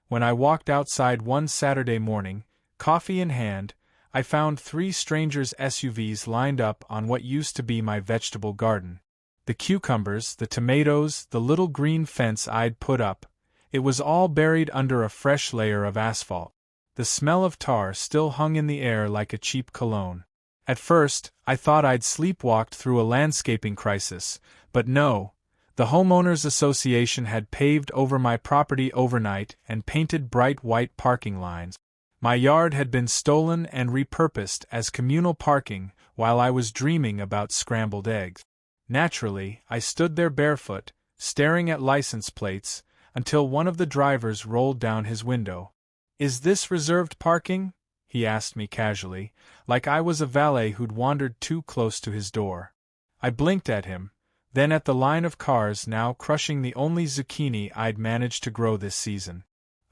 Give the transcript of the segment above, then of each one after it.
When I walked outside one Saturday morning, coffee in hand, I found 3 strangers' SUVs lined up on what used to be my vegetable garden. The cucumbers, the tomatoes, the little green fence I'd put up, it was all buried under a fresh layer of asphalt. The smell of tar still hung in the air like a cheap cologne. At first, I thought I'd sleepwalked through a landscaping crisis, but no. The Homeowners Association had paved over my property overnight and painted bright white parking lines. My yard had been stolen and repurposed as communal parking while I was dreaming about scrambled eggs. Naturally, I stood there barefoot, staring at license plates, until one of the drivers rolled down his window. "Is this reserved parking?" he asked me casually, like I was a valet who'd wandered too close to his door. I blinked at him, then at the line of cars now crushing the only zucchini I'd managed to grow this season.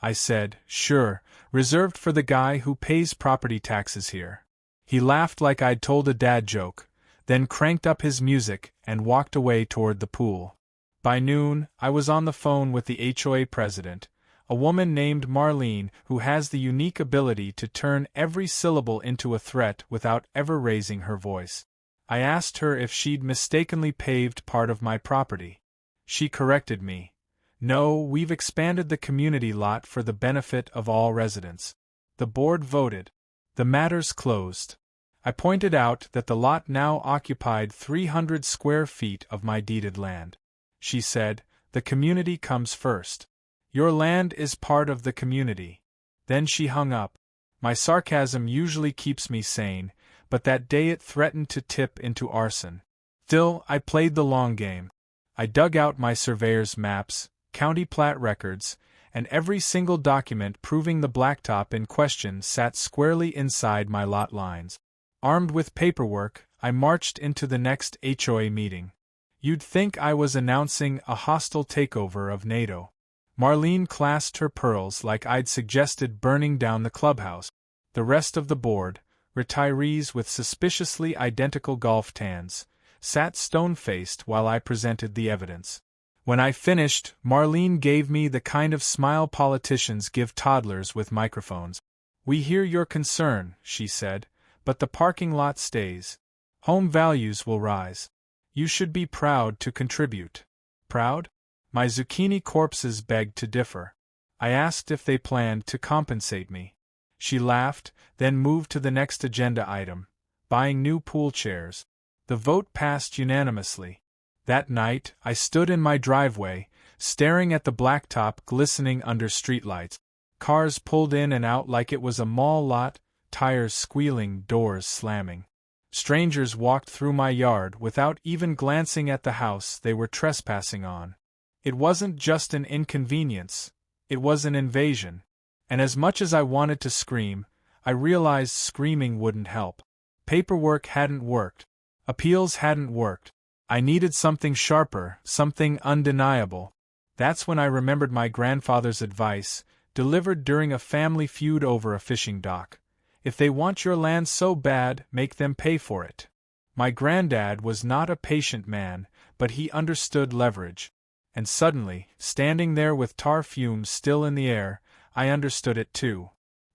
I said, "Sure, reserved for the guy who pays property taxes here." He laughed like I'd told a dad joke, then cranked up his music and walked away toward the pool. By noon, I was on the phone with the HOA president, a woman named Marlene who has the unique ability to turn every syllable into a threat without ever raising her voice. I asked her if she'd mistakenly paved part of my property. She corrected me. "No, we've expanded the community lot for the benefit of all residents." The board voted. The matter's closed. I pointed out that the lot now occupied 300 square feet of my deeded land. She said, "The community comes first. Your land is part of the community." Then she hung up. My sarcasm usually keeps me sane, but that day it threatened to tip into arson. Still, I played the long game. I dug out my surveyor's maps, county plat records, and every single document proving the blacktop in question sat squarely inside my lot lines. Armed with paperwork, I marched into the next HOA meeting. You'd think I was announcing a hostile takeover of NATO. Marlene clasped her pearls like I'd suggested burning down the clubhouse. The rest of the board, retirees with suspiciously identical golf tans, sat stone-faced while I presented the evidence. When I finished, Marlene gave me the kind of smile politicians give toddlers with microphones. "We hear your concern," she said, "but the parking lot stays. Home values will rise. You should be proud to contribute." Proud? My zucchini corpses begged to differ. I asked if they planned to compensate me. She laughed, then moved to the next agenda item, buying new pool chairs. The vote passed unanimously. That night, I stood in my driveway, staring at the blacktop glistening under streetlights. Cars pulled in and out like it was a mall lot, tires squealing, doors slamming. Strangers walked through my yard without even glancing at the house they were trespassing on. It wasn't just an inconvenience, it was an invasion. And as much as I wanted to scream, I realized screaming wouldn't help. Paperwork hadn't worked. Appeals hadn't worked. I needed something sharper, something undeniable. That's when I remembered my grandfather's advice, delivered during a family feud over a fishing dock. If they want your land so bad, make them pay for it. My granddad was not a patient man, but he understood leverage. And suddenly, standing there with tar fumes still in the air, I understood it too.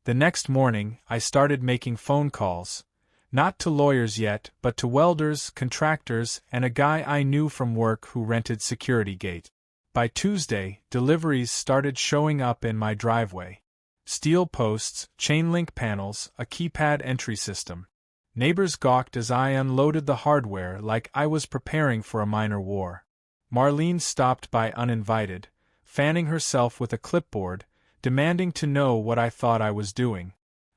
The next morning, I started making phone calls. Not to lawyers yet, but to welders, contractors, and a guy I knew from work who rented security gate. By Tuesday, deliveries started showing up in my driveway. Steel posts, chain-link panels, a keypad entry system. Neighbors gawked as I unloaded the hardware like I was preparing for a minor war. Marlene stopped by uninvited, fanning herself with a clipboard, demanding to know what I thought I was doing.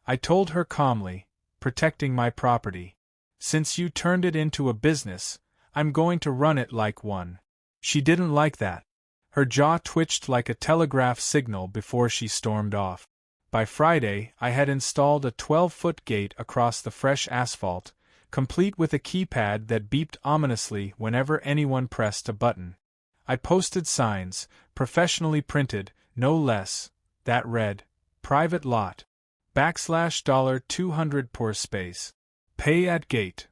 I told her calmly, "Protecting my property. Since you turned it into a business, I'm going to run it like one." She didn't like that. Her jaw twitched like a telegraph signal before she stormed off. By Friday, I had installed a 12-foot gate across the fresh asphalt, complete with a keypad that beeped ominously whenever anyone pressed a button. I posted signs, professionally printed, no less, that read, "Private lot. $200 per space. Pay at gate."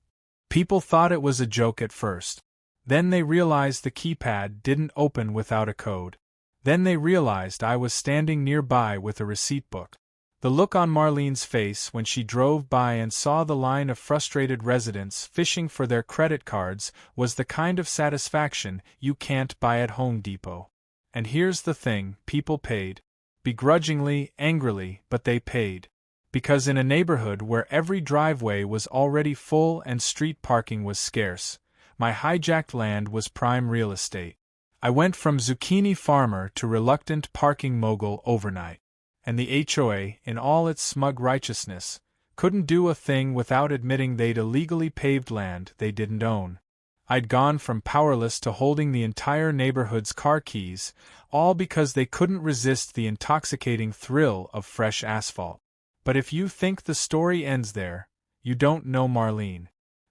People thought it was a joke at first. Then they realized the keypad didn't open without a code. Then they realized I was standing nearby with a receipt book. The look on Marlene's face when she drove by and saw the line of frustrated residents fishing for their credit cards was the kind of satisfaction you can't buy at Home Depot. And here's the thing, people paid. Begrudgingly, angrily, but they paid. Because in a neighborhood where every driveway was already full and street parking was scarce, my hijacked land was prime real estate. I went from zucchini farmer to reluctant parking mogul overnight. And the HOA, in all its smug righteousness, couldn't do a thing without admitting they'd illegally paved land they didn't own. I'd gone from powerless to holding the entire neighborhood's car keys, all because they couldn't resist the intoxicating thrill of fresh asphalt. But if you think the story ends there, you don't know Marlene.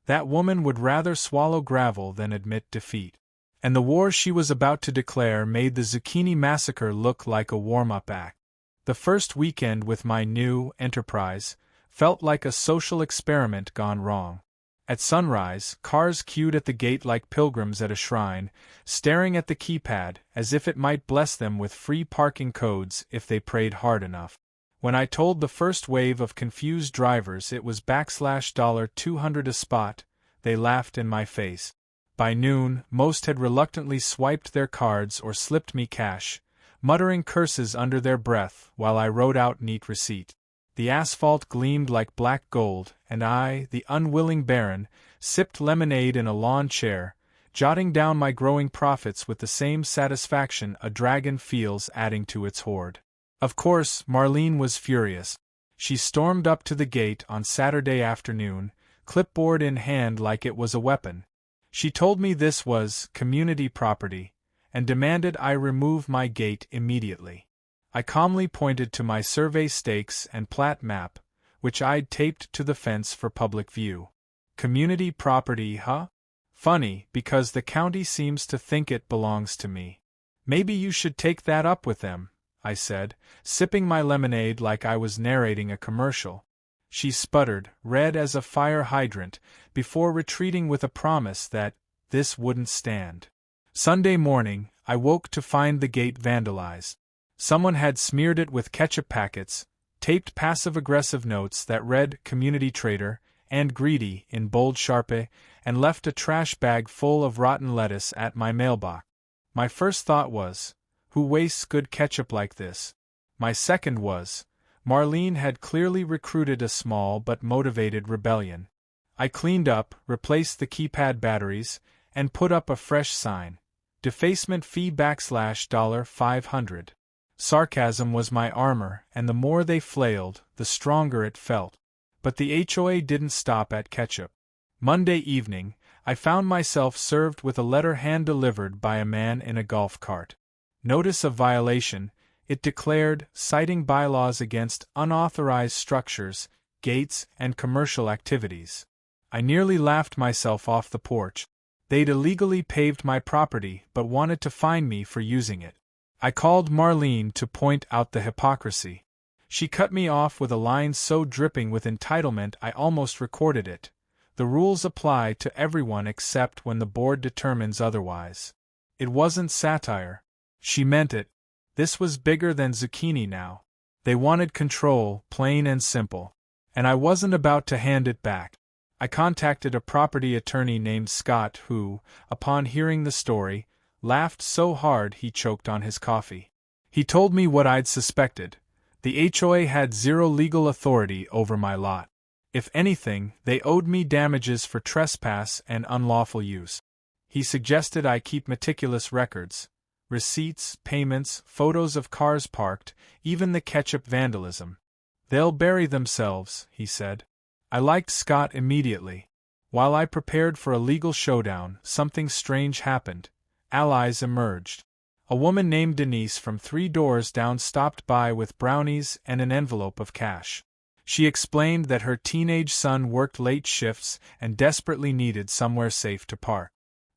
That woman would rather swallow gravel than admit defeat. And the war she was about to declare made the Zucchini Massacre look like a warm-up act. The first weekend with my new enterprise felt like a social experiment gone wrong. At sunrise, cars queued at the gate like pilgrims at a shrine, staring at the keypad as if it might bless them with free parking codes if they prayed hard enough. When I told the first wave of confused drivers it was $200 a spot, they laughed in my face. By noon, most had reluctantly swiped their cards or slipped me cash, muttering curses under their breath while I wrote out neat receipt. The asphalt gleamed like black gold, and I, the unwilling baron, sipped lemonade in a lawn chair, jotting down my growing profits with the same satisfaction a dragon feels adding to its hoard. Of course, Marlene was furious. She stormed up to the gate on Saturday afternoon, clipboard in hand like it was a weapon. She told me this was community property, and demanded I remove my gate immediately. I calmly pointed to my survey stakes and plat map, which I'd taped to the fence for public view. Community property, huh? Funny, because the county seems to think it belongs to me. Maybe you should take that up with them, I said, sipping my lemonade like I was narrating a commercial. She sputtered, red as a fire hydrant, before retreating with a promise that this wouldn't stand. Sunday morning, I woke to find the gate vandalized. Someone had smeared it with ketchup packets, taped passive-aggressive notes that read "Community Traitor" and "Greedy" in bold Sharpie, and left a trash bag full of rotten lettuce at my mailbox. My first thought was, who wastes good ketchup like this? My second was, Marlene had clearly recruited a small but motivated rebellion. I cleaned up, replaced the keypad batteries, and put up a fresh sign. Defacement fee $500. Sarcasm was my armor, and the more they flailed, the stronger it felt. But the HOA didn't stop at ketchup. Monday evening, I found myself served with a letter hand-delivered by a man in a golf cart. Notice of violation, it declared, citing bylaws against unauthorized structures, gates, and commercial activities. I nearly laughed myself off the porch. They'd illegally paved my property but wanted to fine me for using it. I called Marlene to point out the hypocrisy. She cut me off with a line so dripping with entitlement I almost recorded it. The rules apply to everyone except when the board determines otherwise. It wasn't satire. She meant it. This was bigger than zucchini now. They wanted control, plain and simple. And I wasn't about to hand it back. I contacted a property attorney named Scott who, upon hearing the story, laughed so hard he choked on his coffee. He told me what I'd suspected. The HOA had zero legal authority over my lot. If anything, they owed me damages for trespass and unlawful use. He suggested I keep meticulous records. Receipts, payments, photos of cars parked, even the ketchup vandalism. They'll bury themselves, he said. I liked Scott immediately. While I prepared for a legal showdown, something strange happened. Allies emerged. A woman named Denise from 3 doors down stopped by with brownies and an envelope of cash. She explained that her teenage son worked late shifts and desperately needed somewhere safe to park.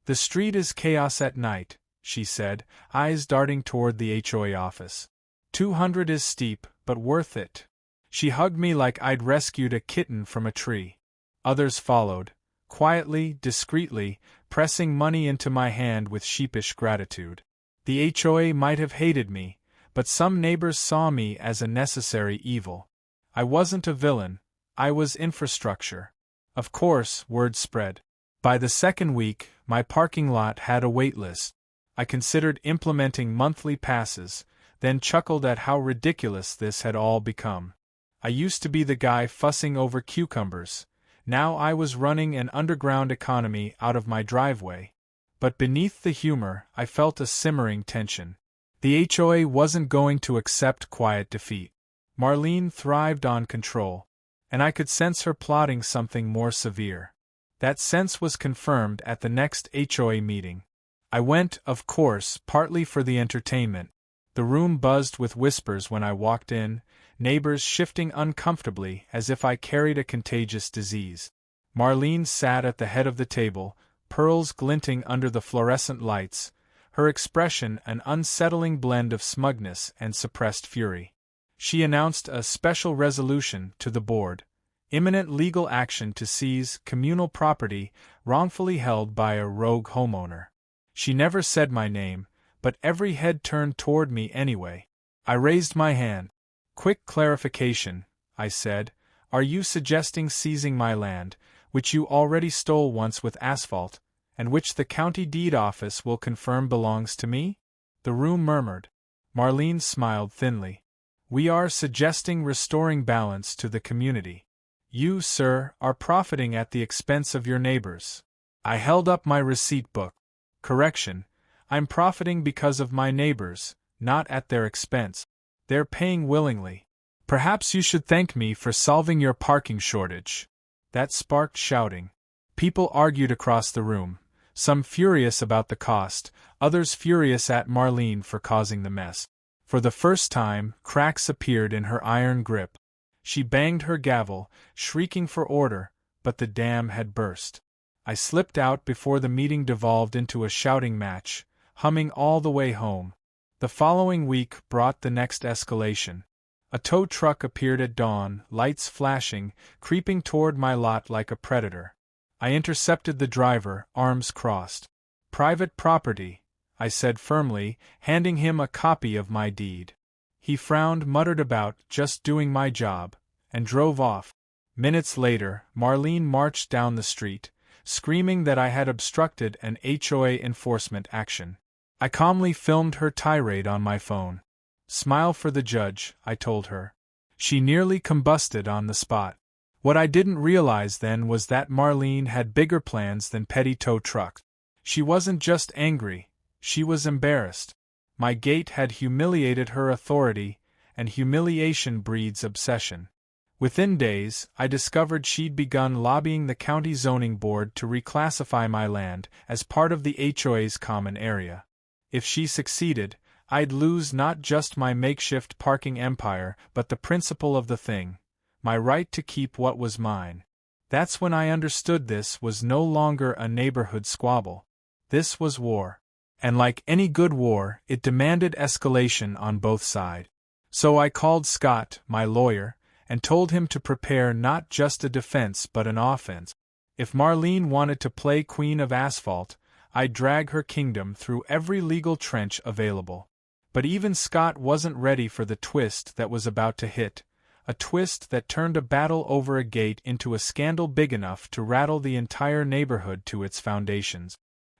The street is chaos at night, she said, eyes darting toward the HOA office. 200 is steep, but worth it. She hugged me like I'd rescued a kitten from a tree. Others followed, quietly, discreetly, pressing money into my hand with sheepish gratitude. The HOA might have hated me, but some neighbors saw me as a necessary evil. I wasn't a villain, I was infrastructure. Of course, word spread. By the second week, my parking lot had a wait list. I considered implementing monthly passes, then chuckled at how ridiculous this had all become. I used to be the guy fussing over cucumbers. Now I was running an underground economy out of my driveway. But beneath the humor, I felt a simmering tension. The HOA wasn't going to accept quiet defeat. Marlene thrived on control, and I could sense her plotting something more severe. That sense was confirmed at the next HOA meeting. I went, of course, partly for the entertainment. The room buzzed with whispers when I walked in, neighbors shifting uncomfortably as if I carried a contagious disease. Marlene sat at the head of the table, pearls glinting under the fluorescent lights, her expression an unsettling blend of smugness and suppressed fury. She announced a special resolution to the board: imminent legal action to seize communal property wrongfully held by a rogue homeowner. She never said my name, but every head turned toward me anyway. I raised my hand. "Quick clarification," I said. "Are you suggesting seizing my land, which you already stole once with asphalt, and which the county deed office will confirm belongs to me?" The room murmured. Marlene smiled thinly. "We are suggesting restoring balance to the community. You, sir, are profiting at the expense of your neighbors." I held up my receipt book. "Correction, I'm profiting because of my neighbors, not at their expense. They're paying willingly. Perhaps you should thank me for solving your parking shortage." That sparked shouting. People argued across the room, some furious about the cost, others furious at Marlene for causing the mess. For the first time, cracks appeared in her iron grip. She banged her gavel, shrieking for order, but the dam had burst. I slipped out before the meeting devolved into a shouting match, humming all the way home. The following week brought the next escalation. A tow truck appeared at dawn, lights flashing, creeping toward my lot like a predator. I intercepted the driver, arms crossed. "Private property," I said firmly, handing him a copy of my deed. He frowned, muttered about "just doing my job," and drove off. Minutes later, Marlene marched down the street, screaming that I had obstructed an HOA enforcement action. I calmly filmed her tirade on my phone. "Smile for the judge," I told her. She nearly combusted on the spot. What I didn't realize then was that Marlene had bigger plans than petty tow trucks. She wasn't just angry, she was embarrassed. My gait had humiliated her authority, and humiliation breeds obsession. Within days, I discovered she'd begun lobbying the county zoning board to reclassify my land as part of the HOA's common area. If she succeeded, I'd lose not just my makeshift parking empire but the principle of the thing, my right to keep what was mine. That's when I understood this was no longer a neighborhood squabble. This was war. And like any good war, it demanded escalation on both sides. So I called Scott, my lawyer, and told him to prepare not just a defense but an offense. If Marlene wanted to play Queen of Asphalt, I'd drag her kingdom through every legal trench available. But even Scott wasn't ready for the twist that was about to hit, a twist that turned a battle over a gate into a scandal big enough to rattle the entire neighborhood to its foundations.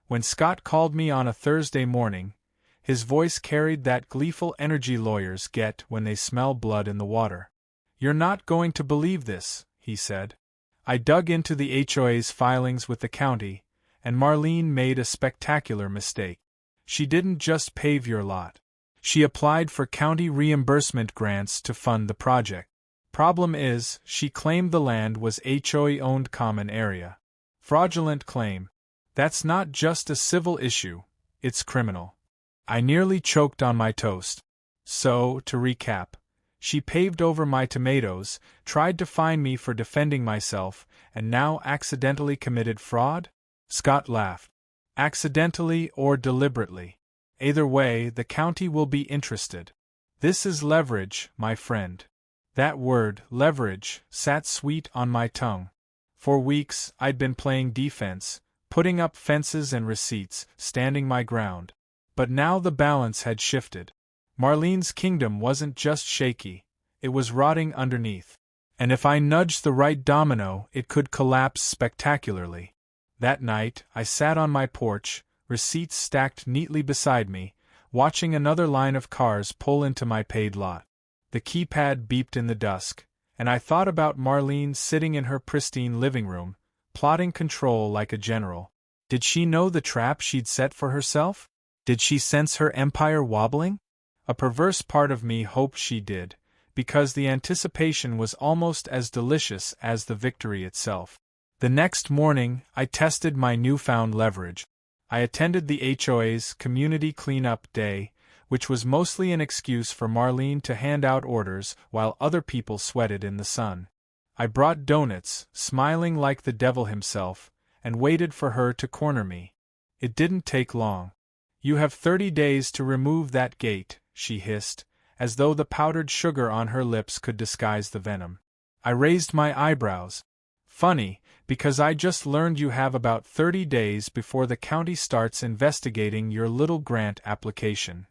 When Scott called me on a Thursday morning, his voice carried that gleeful energy lawyers get when they smell blood in the water. "You're not going to believe this," he said. I dug into the HOA's filings with the county, and Marlene made a spectacular mistake. She didn't just pave your lot. She applied for county reimbursement grants to fund the project. Problem is, she claimed the land was HOA-owned common area. Fraudulent claim. That's not just a civil issue, it's criminal. I nearly choked on my toast. So, to recap, she paved over my tomatoes, tried to fine me for defending myself, and now accidentally committed fraud? Scott laughed. Accidentally or deliberately. Either way, the county will be interested. This is leverage, my friend. That word, leverage, sat sweet on my tongue. For weeks, I'd been playing defense, putting up fences and receipts, standing my ground. But now the balance had shifted. Marlene's kingdom wasn't just shaky, it was rotting underneath. And if I nudged the right domino, it could collapse spectacularly. That night, I sat on my porch, receipts stacked neatly beside me, watching another line of cars pull into my paid lot. The keypad beeped in the dusk, and I thought about Marlene sitting in her pristine living room, plotting control like a general. Did she know the trap she'd set for herself? Did she sense her empire wobbling? A perverse part of me hoped she did, because the anticipation was almost as delicious as the victory itself. The next morning, I tested my newfound leverage. I attended the HOA's Community Cleanup Day, which was mostly an excuse for Marlene to hand out orders while other people sweated in the sun. I brought donuts, smiling like the devil himself, and waited for her to corner me. It didn't take long. "You have 30 days to remove that gate," she hissed, as though the powdered sugar on her lips could disguise the venom. I raised my eyebrows. "Funny, because I just learned you have about 30 days before the county starts investigating your little grant application."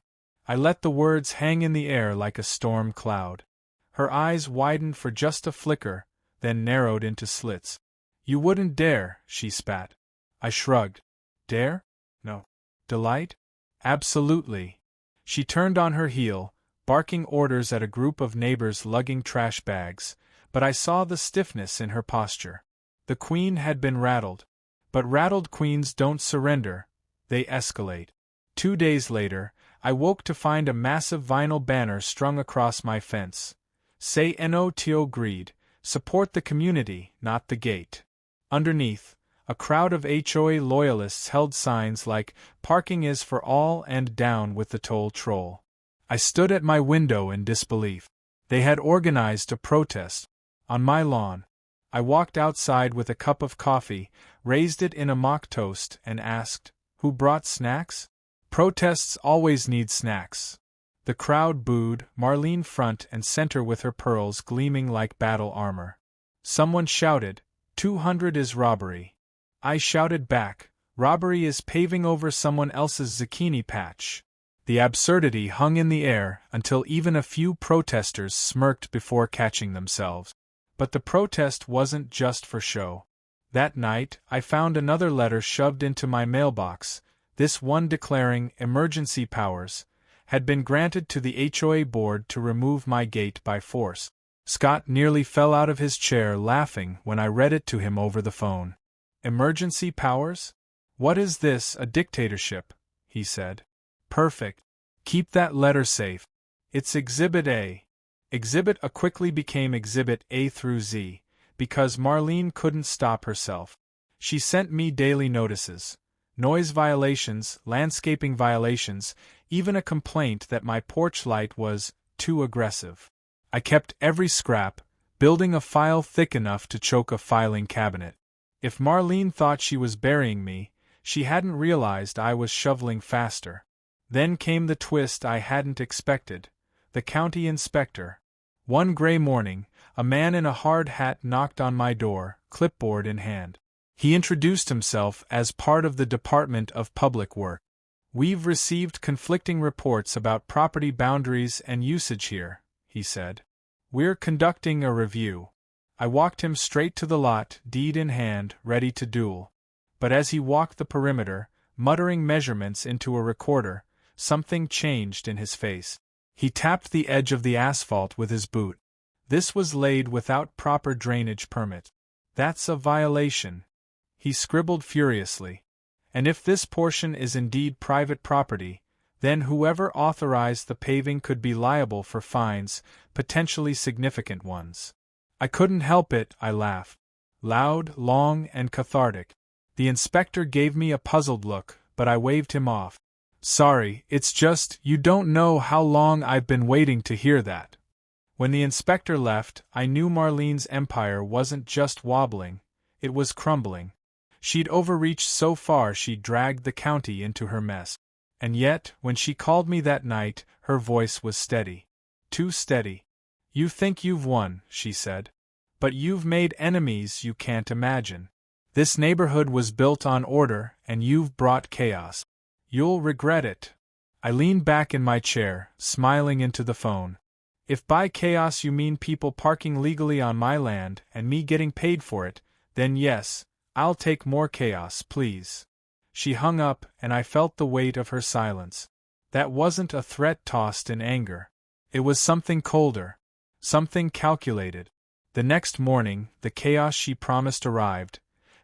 I let the words hang in the air like a storm cloud. Her eyes widened for just a flicker, then narrowed into slits. "You wouldn't dare," she spat. I shrugged. "Dare? No. Delight? Absolutely." She turned on her heel, barking orders at a group of neighbors lugging trash bags, but I saw the stiffness in her posture. The queen had been rattled. But rattled queens don't surrender, they escalate. 2 days later, I woke to find a massive vinyl banner strung across my fence. "Say no greed, support the community, not the gate." Underneath, a crowd of HOA loyalists held signs like "Parking is for all" and "Down with the toll troll." I stood at my window in disbelief. They had organized a protest. On my lawn. I walked outside with a cup of coffee, raised it in a mock toast, and asked, "Who brought snacks?" Protests always need snacks. The crowd booed, Marlene front and center with her pearls gleaming like battle armor. Someone shouted, "200 is robbery." I shouted back, "Robbery is paving over someone else's zucchini patch." The absurdity hung in the air until even a few protesters smirked before catching themselves. But the protest wasn't just for show. That night, I found another letter shoved into my mailbox, this one declaring emergency powers had been granted to the HOA board to remove my gate by force. Scott nearly fell out of his chair laughing when I read it to him over the phone. "Emergency powers? What is this, a dictatorship?" he said. "Perfect. Keep that letter safe. It's Exhibit A." Exhibit A quickly became Exhibit A through Z, because Marlene couldn't stop herself. She sent me daily notices. Noise violations, landscaping violations, even a complaint that my porch light was too aggressive. I kept every scrap, building a file thick enough to choke a filing cabinet. If Marlene thought she was burying me, she hadn't realized I was shoveling faster. Then came the twist I hadn't expected. The county inspector. One gray morning, a man in a hard hat knocked on my door, clipboard in hand. He introduced himself as part of the Department of Public Works. "We've received conflicting reports about property boundaries and usage here," he said. "We're conducting a review." I walked him straight to the lot, deed in hand, ready to duel. But as he walked the perimeter, muttering measurements into a recorder, something changed in his face. He tapped the edge of the asphalt with his boot. This was laid without proper drainage permit. "That's a violation," he scribbled furiously. "And if this portion is indeed private property, then whoever authorized the paving could be liable for fines, potentially significant ones." I couldn't help it, I laughed. Loud, long, and cathartic. The inspector gave me a puzzled look, but I waved him off. "Sorry, it's just, you don't know how long I've been waiting to hear that." When the inspector left, I knew Marlene's empire wasn't just wobbling, it was crumbling. She'd overreached so far she'd dragged the county into her mess. And yet, when she called me that night, her voice was steady. Too steady. "You think you've won," she said. "But you've made enemies you can't imagine. This neighborhood was built on order, and you've brought chaos. You'll regret it." I leaned back in my chair, smiling into the phone. If by chaos you mean people parking legally on my land and me getting paid for it, then yes, I'll take more chaos, please. She hung up, and I felt the weight of her silence. That wasn't a threat tossed in anger. It was something colder. Something calculated. The next morning, the chaos she promised arrived,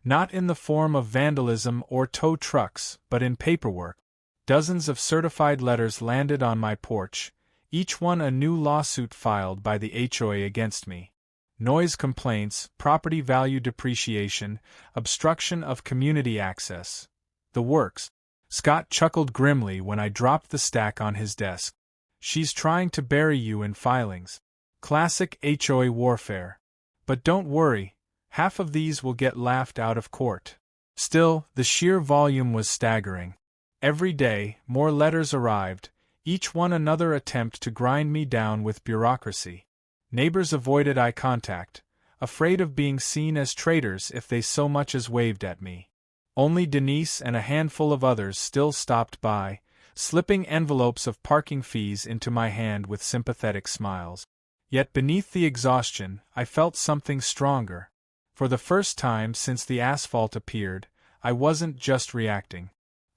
not in the form of vandalism or tow trucks, but in paperwork. Dozens of certified letters landed on my porch, each one a new lawsuit filed by the HOA against me. Noise complaints, property value depreciation, obstruction of community access. The works. Scott chuckled grimly when I dropped the stack on his desk. She's trying to bury you in filings. Classic HOA warfare. But don't worry, half of these will get laughed out of court. Still, the sheer volume was staggering. Every day, more letters arrived, each one another attempt to grind me down with bureaucracy. Neighbors avoided eye contact, afraid of being seen as traitors if they so much as waved at me. Only Denise and a handful of others still stopped by, slipping envelopes of parking fees into my hand with sympathetic smiles. Yet beneath the exhaustion, I felt something stronger. For the first time since the asphalt appeared, I wasn't just reacting.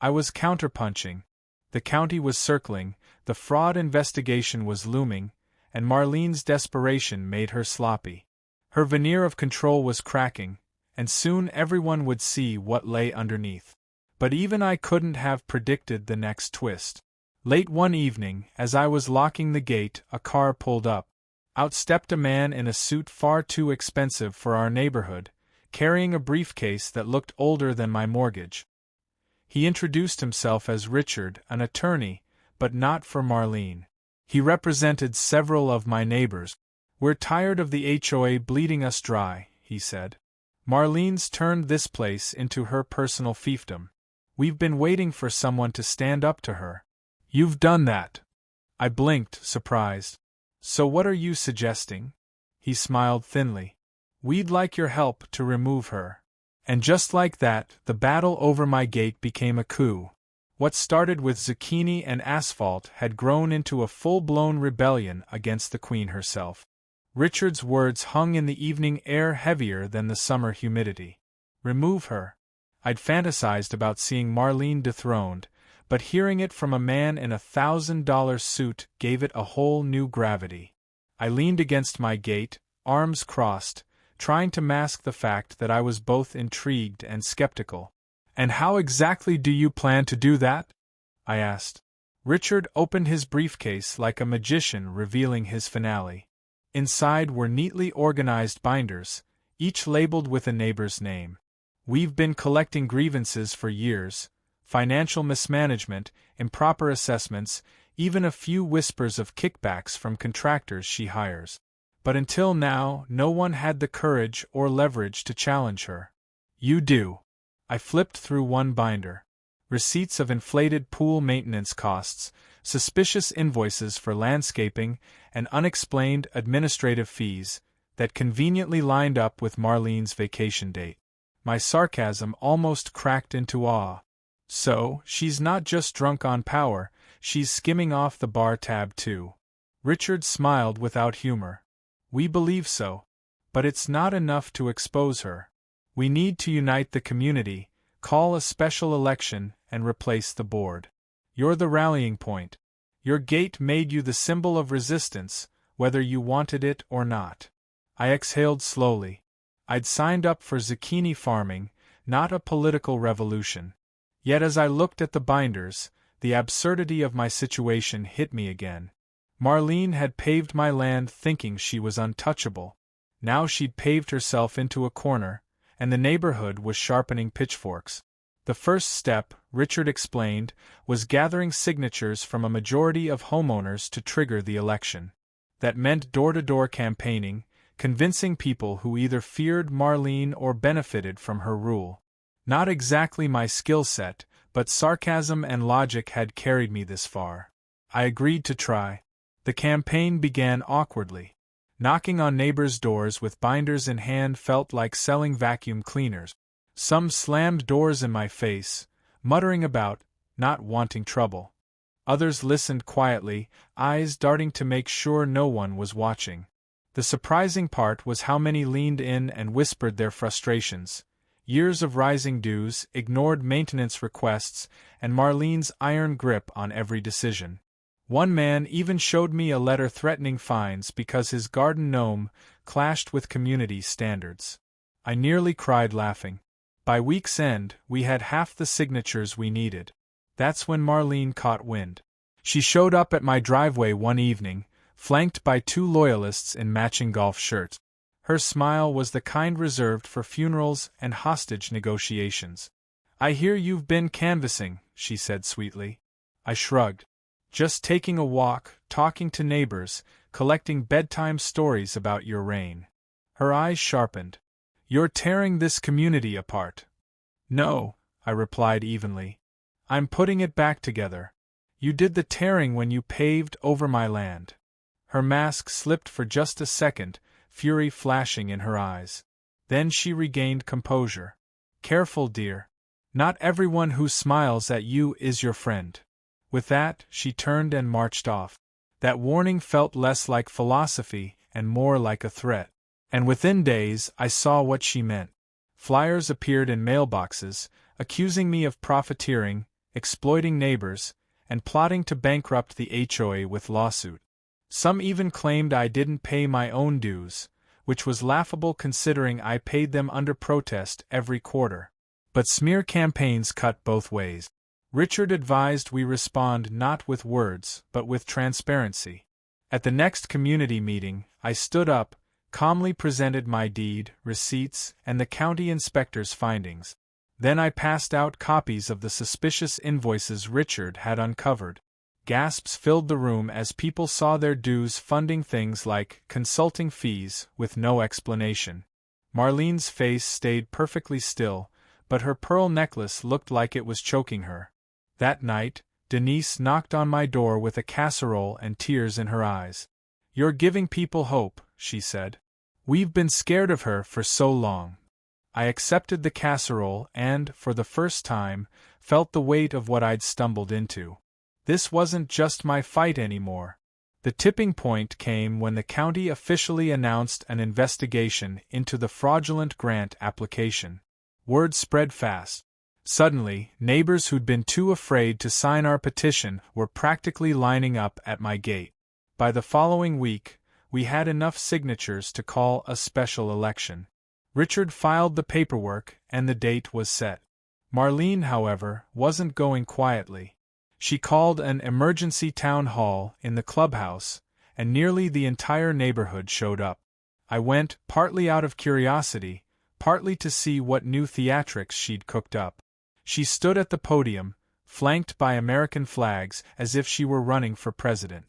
I was counterpunching. The county was circling, the fraud investigation was looming, and Marlene's desperation made her sloppy. Her veneer of control was cracking, and soon everyone would see what lay underneath. But even I couldn't have predicted the next twist. Late one evening, as I was locking the gate, a car pulled up. Out stepped a man in a suit far too expensive for our neighborhood, carrying a briefcase that looked older than my mortgage. He introduced himself as Richard, an attorney, but not for Marlene. He represented several of my neighbors. "We're tired of the HOA bleeding us dry," he said. "Marlene's turned this place into her personal fiefdom. We've been waiting for someone to stand up to her. You've done that." I blinked, surprised. "So what are you suggesting?" He smiled thinly. "We'd like your help to remove her." And just like that, the battle over my gate became a coup. What started with zucchini and asphalt had grown into a full-blown rebellion against the Queen herself. Richard's words hung in the evening air heavier than the summer humidity. Remove her. I'd fantasized about seeing Marlene dethroned, but hearing it from a man in a $1,000 suit gave it a whole new gravity. I leaned against my gate, arms crossed, trying to mask the fact that I was both intrigued and skeptical. "And how exactly do you plan to do that?" I asked. Richard opened his briefcase like a magician revealing his finale. Inside were neatly organized binders, each labeled with a neighbor's name. "We've been collecting grievances for years, financial mismanagement, improper assessments, even a few whispers of kickbacks from contractors she hires. But until now, no one had the courage or leverage to challenge her. You do." I flipped through one binder. Receipts of inflated pool maintenance costs, suspicious invoices for landscaping, and unexplained administrative fees that conveniently lined up with Marlene's vacation date. My sarcasm almost cracked into awe. "So, she's not just drunk on power, she's skimming off the bar tab too." Richard smiled without humor. "We believe so. But it's not enough to expose her. We need to unite the community, call a special election, and replace the board. You're the rallying point. Your gate made you the symbol of resistance, whether you wanted it or not." I exhaled slowly. I'd signed up for zucchini farming, not a political revolution. Yet as I looked at the binders, the absurdity of my situation hit me again. Marlene had paved my land thinking she was untouchable. Now she'd paved herself into a corner, and the neighborhood was sharpening pitchforks. The first step, Richard explained, was gathering signatures from a majority of homeowners to trigger the election. That meant door-to-door campaigning, convincing people who either feared Marlene or benefited from her rule. Not exactly my skill set, but sarcasm and logic had carried me this far. I agreed to try. The campaign began awkwardly. Knocking on neighbors' doors with binders in hand felt like selling vacuum cleaners. Some slammed doors in my face, muttering about not wanting trouble. Others listened quietly, eyes darting to make sure no one was watching. The surprising part was how many leaned in and whispered their frustrations. Years of rising dues, ignored maintenance requests, and Marlene's iron grip on every decision. One man even showed me a letter threatening fines because his garden gnome clashed with community standards. I nearly cried laughing. By week's end, we had half the signatures we needed. That's when Marlene caught wind. She showed up at my driveway one evening, flanked by 2 loyalists in matching golf shirts. Her smile was the kind reserved for funerals and hostage negotiations. "I hear you've been canvassing," she said sweetly. I shrugged. "Just taking a walk, talking to neighbors, collecting bedtime stories about your reign." Her eyes sharpened. "You're tearing this community apart." "No," I replied evenly. "I'm putting it back together. You did the tearing when you paved over my land." Her mask slipped for just a second, fury flashing in her eyes. Then she regained composure. "Careful, dear. Not everyone who smiles at you is your friend." With that, she turned and marched off. That warning felt less like philosophy and more like a threat. And within days, I saw what she meant. Flyers appeared in mailboxes, accusing me of profiteering, exploiting neighbors, and plotting to bankrupt the HOA with lawsuit. Some even claimed I didn't pay my own dues, which was laughable considering I paid them under protest every quarter. But smear campaigns cut both ways. Richard advised we respond not with words, but with transparency. At the next community meeting, I stood up, calmly presented my deed, receipts, and the county inspector's findings. Then I passed out copies of the suspicious invoices Richard had uncovered. Gasps filled the room as people saw their dues funding things like consulting fees with no explanation. Marlene's face stayed perfectly still, but her pearl necklace looked like it was choking her. That night, Denise knocked on my door with a casserole and tears in her eyes. "You're giving people hope," she said. "We've been scared of her for so long." I accepted the casserole and, for the first time, felt the weight of what I'd stumbled into. This wasn't just my fight anymore. The tipping point came when the county officially announced an investigation into the fraudulent grant application. Word spread fast. Suddenly, neighbors who'd been too afraid to sign our petition were practically lining up at my gate. By the following week, we had enough signatures to call a special election. Richard filed the paperwork and the date was set. Marlene, however, wasn't going quietly. She called an emergency town hall in the clubhouse, and nearly the entire neighborhood showed up. I went, partly out of curiosity, partly to see what new theatrics she'd cooked up. She stood at the podium, flanked by American flags as if she were running for president.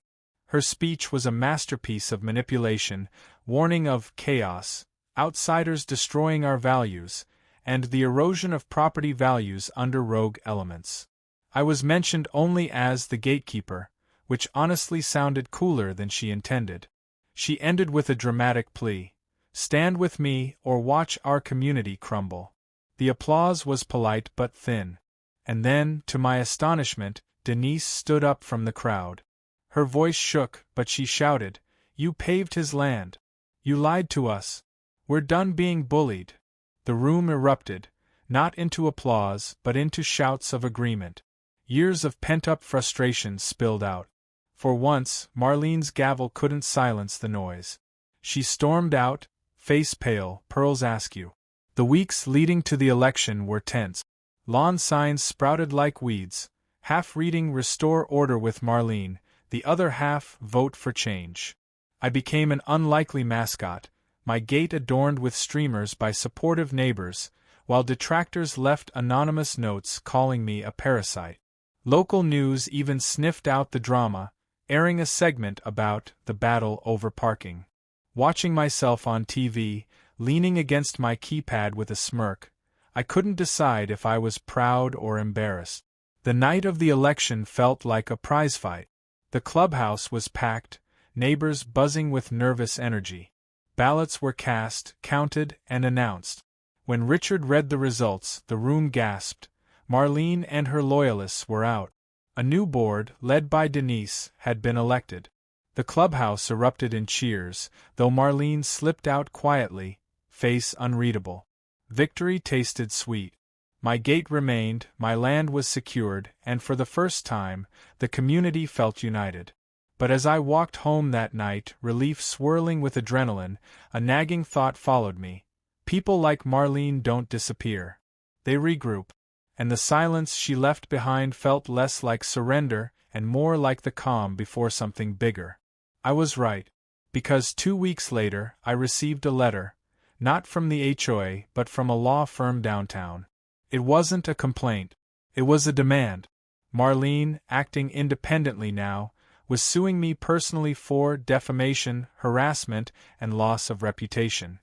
Her speech was a masterpiece of manipulation, warning of chaos, outsiders destroying our values, and the erosion of property values under rogue elements. I was mentioned only as the gatekeeper, which honestly sounded cooler than she intended. She ended with a dramatic plea: "Stand with me or watch our community crumble." The applause was polite but thin. And then, to my astonishment, Denise stood up from the crowd. Her voice shook, but she shouted, "You paved his land. You lied to us. We're done being bullied." The room erupted, not into applause but into shouts of agreement. Years of pent-up frustration spilled out. For once, Marlene's gavel couldn't silence the noise. She stormed out, face pale, pearls askew. The weeks leading to the election were tense. Lawn signs sprouted like weeds, half reading "Restore Order with Marlene," the other half "Vote for Change." I became an unlikely mascot, my gate adorned with streamers by supportive neighbors, while detractors left anonymous notes calling me a parasite. Local news even sniffed out the drama, airing a segment about the battle over parking. Watching myself on TV, leaning against my keypad with a smirk, I couldn't decide if I was proud or embarrassed. The night of the election felt like a prizefight. The clubhouse was packed, neighbors buzzing with nervous energy. Ballots were cast, counted, and announced. When Richard read the results, the room gasped. Marlene and her loyalists were out. A new board, led by Denise, had been elected. The clubhouse erupted in cheers, though Marlene slipped out quietly, face unreadable. Victory tasted sweet. My gate remained, my land was secured, and for the first time, the community felt united. But as I walked home that night, relief swirling with adrenaline, a nagging thought followed me. People like Marlene don't disappear. They regroup. And the silence she left behind felt less like surrender and more like the calm before something bigger. I was right. Because 2 weeks later, I received a letter, not from the HOA but from a law firm downtown. It wasn't a complaint. It was a demand. Marlene, acting independently now, was suing me personally for defamation, harassment, and loss of reputation.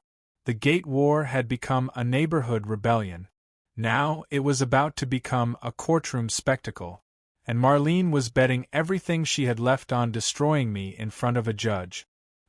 The gate war had become a neighborhood rebellion. Now it was about to become a courtroom spectacle, and Marlene was betting everything she had left on destroying me in front of a judge.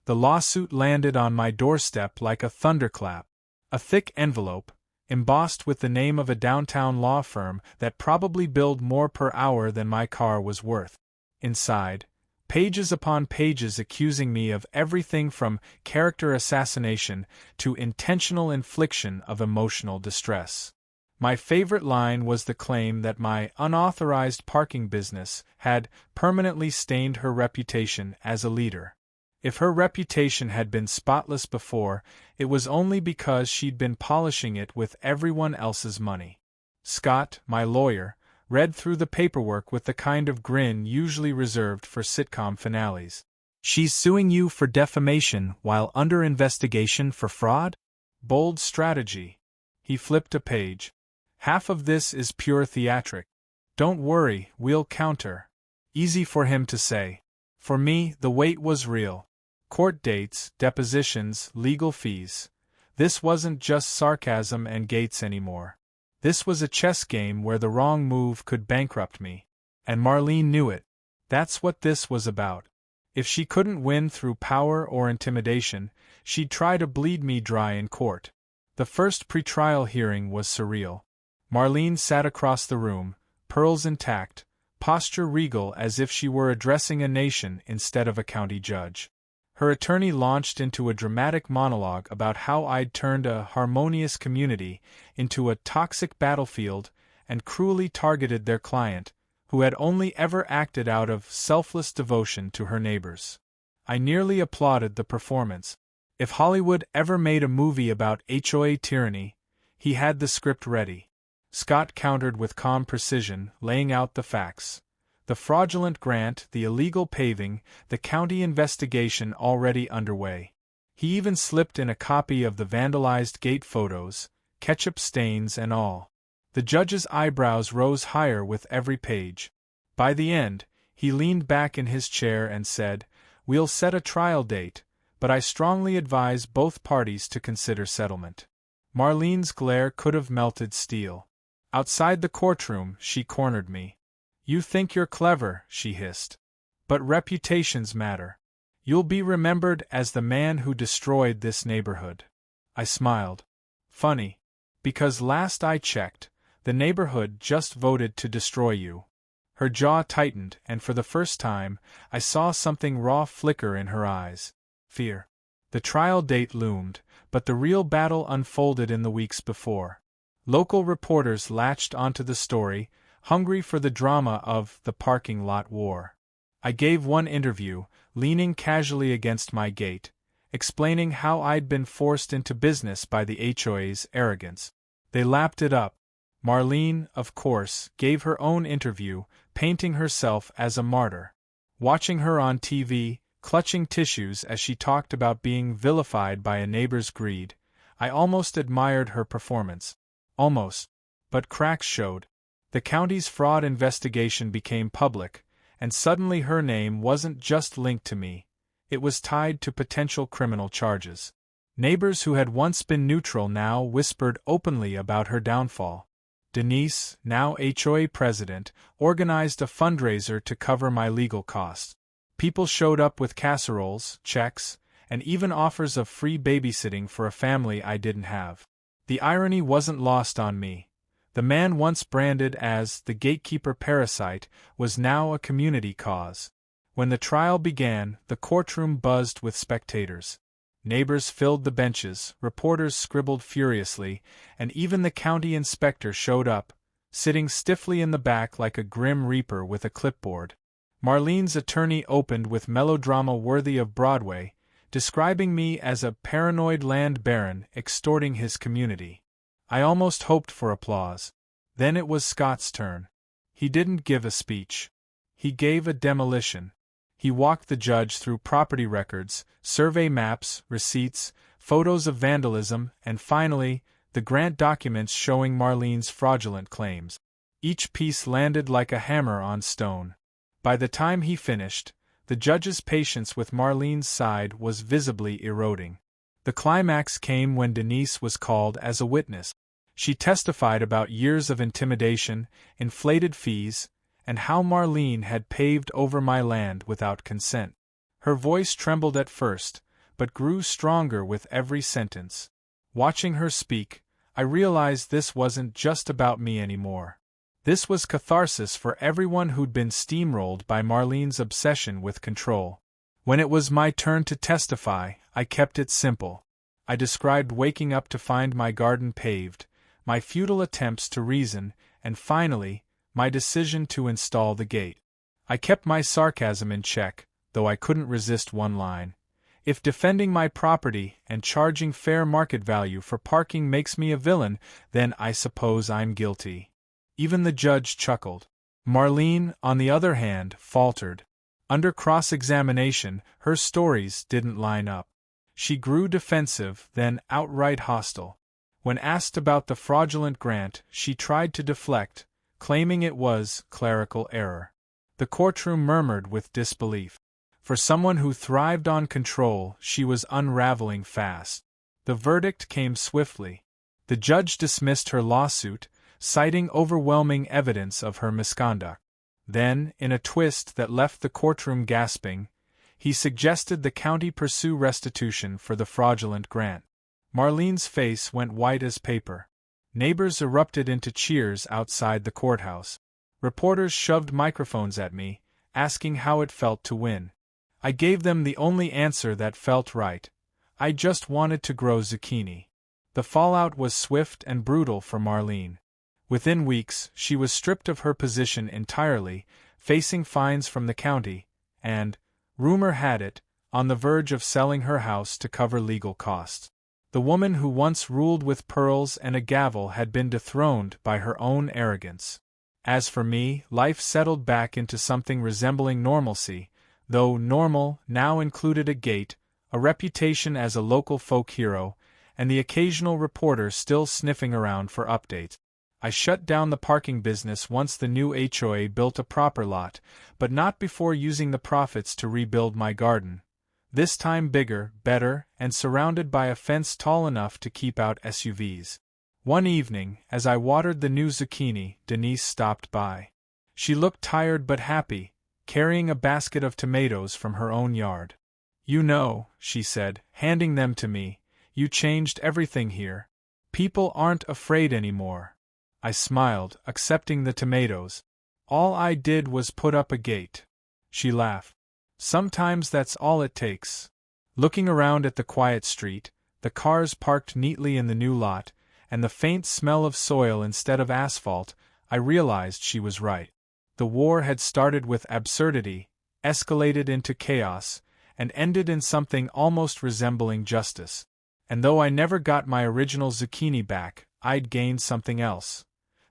The lawsuit landed on my doorstep like a thunderclap. A thick envelope, embossed with the name of a downtown law firm that probably billed more per hour than my car was worth. Inside, pages upon pages accusing me of everything from character assassination to intentional infliction of emotional distress. My favorite line was the claim that my unauthorized parking business had permanently stained her reputation as a leader. If her reputation had been spotless before, it was only because she'd been polishing it with everyone else's money. Scott, my lawyer, read through the paperwork with the kind of grin usually reserved for sitcom finales. "She's suing you for defamation while under investigation for fraud?" Bold strategy. He flipped a page. "Half of this is pure theatric. Don't worry, we'll counter." Easy for him to say. For me, the weight was real. Court dates, depositions, legal fees. This wasn't just sarcasm and gates anymore. This was a chess game where the wrong move could bankrupt me. And Marlene knew it. That's what this was about. If she couldn't win through power or intimidation, she'd try to bleed me dry in court. The first pretrial hearing was surreal. Marlene sat across the room, pearls intact, posture regal as if she were addressing a nation instead of a county judge. Her attorney launched into a dramatic monologue about how I'd turned a harmonious community into a toxic battlefield and cruelly targeted their client, who had only ever acted out of selfless devotion to her neighbors. I nearly applauded the performance. If Hollywood ever made a movie about HOA tyranny, he had the script ready. Scott countered with calm precision, laying out the facts. The fraudulent grant, the illegal paving, the county investigation already underway. He even slipped in a copy of the vandalized gate photos, ketchup stains and all. The judge's eyebrows rose higher with every page. By the end, he leaned back in his chair and said, "We'll set a trial date, but I strongly advise both parties to consider settlement." Marlene's glare could have melted steel. Outside the courtroom, she cornered me. "You think you're clever," she hissed. "But reputations matter. You'll be remembered as the man who destroyed this neighborhood." I smiled. Funny. Because last I checked, the neighborhood just voted to destroy you. Her jaw tightened, and for the first time, I saw something raw flicker in her eyes. Fear. The trial date loomed, but the real battle unfolded in the weeks before. Local reporters latched onto the story, hungry for the drama of the parking lot war. I gave one interview, leaning casually against my gate, explaining how I'd been forced into business by the HOA's arrogance. They lapped it up. Marlene, of course, gave her own interview, painting herself as a martyr. Watching her on TV, clutching tissues as she talked about being vilified by a neighbor's greed, I almost admired her performance. Almost. But cracks showed. The county's fraud investigation became public, and suddenly her name wasn't just linked to me, it was tied to potential criminal charges. Neighbors who had once been neutral now whispered openly about her downfall. Denise, now HOA president, organized a fundraiser to cover my legal costs. People showed up with casseroles, checks, and even offers of free babysitting for a family I didn't have. The irony wasn't lost on me. The man once branded as the gatekeeper parasite was now a community cause. When the trial began, the courtroom buzzed with spectators. Neighbors filled the benches, reporters scribbled furiously, and even the county inspector showed up, sitting stiffly in the back like a grim reaper with a clipboard. Marlene's attorney opened with melodrama worthy of Broadway, describing me as a paranoid land baron extorting his community. I almost hoped for applause. Then it was Scott's turn. He didn't give a speech. He gave a demolition. He walked the judge through property records, survey maps, receipts, photos of vandalism, and finally, the grant documents showing Marlene's fraudulent claims. Each piece landed like a hammer on stone. By the time he finished, the judge's patience with Marlene's side was visibly eroding. The climax came when Denise was called as a witness. She testified about years of intimidation, inflated fees, and how Marlene had paved over my land without consent. Her voice trembled at first, but grew stronger with every sentence. Watching her speak, I realized this wasn't just about me anymore. This was catharsis for everyone who'd been steamrolled by Marlene's obsession with control. When it was my turn to testify, I kept it simple. I described waking up to find my garden paved, my futile attempts to reason, and finally, my decision to install the gate. I kept my sarcasm in check, though I couldn't resist one line. If defending my property and charging fair market value for parking makes me a villain, then I suppose I'm guilty. Even the judge chuckled. Marlene, on the other hand, faltered. Under cross-examination, her stories didn't line up. She grew defensive, then outright hostile. When asked about the fraudulent grant, she tried to deflect, claiming it was clerical error. The courtroom murmured with disbelief. For someone who thrived on control, she was unraveling fast. The verdict came swiftly. The judge dismissed her lawsuit, citing overwhelming evidence of her misconduct. Then, in a twist that left the courtroom gasping, he suggested the county pursue restitution for the fraudulent grant. Marlene's face went white as paper. Neighbors erupted into cheers outside the courthouse. Reporters shoved microphones at me, asking how it felt to win. I gave them the only answer that felt right. I just wanted to grow zucchini. The fallout was swift and brutal for Marlene. Within weeks, she was stripped of her position entirely, facing fines from the county, and, rumor had it, on the verge of selling her house to cover legal costs. The woman who once ruled with pearls and a gavel had been dethroned by her own arrogance. As for me, life settled back into something resembling normalcy, though normal now included a gate, a reputation as a local folk hero, and the occasional reporter still sniffing around for updates. I shut down the parking business once the new HOA built a proper lot, but not before using the profits to rebuild my garden. This time bigger, better, and surrounded by a fence tall enough to keep out SUVs. One evening, as I watered the new zucchini, Denise stopped by. She looked tired but happy, carrying a basket of tomatoes from her own yard. "You know," she said, handing them to me, "you changed everything here. People aren't afraid anymore." I smiled, accepting the tomatoes. "All I did was put up a gate." She laughed. "Sometimes that's all it takes." Looking around at the quiet street, the cars parked neatly in the new lot, and the faint smell of soil instead of asphalt, I realized she was right. The war had started with absurdity, escalated into chaos, and ended in something almost resembling justice. And though I never got my original zucchini back, I'd gained something else.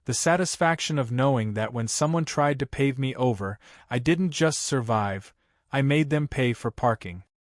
The satisfaction of knowing that when someone tried to pave me over, I didn't just survive, I made them pay for parking.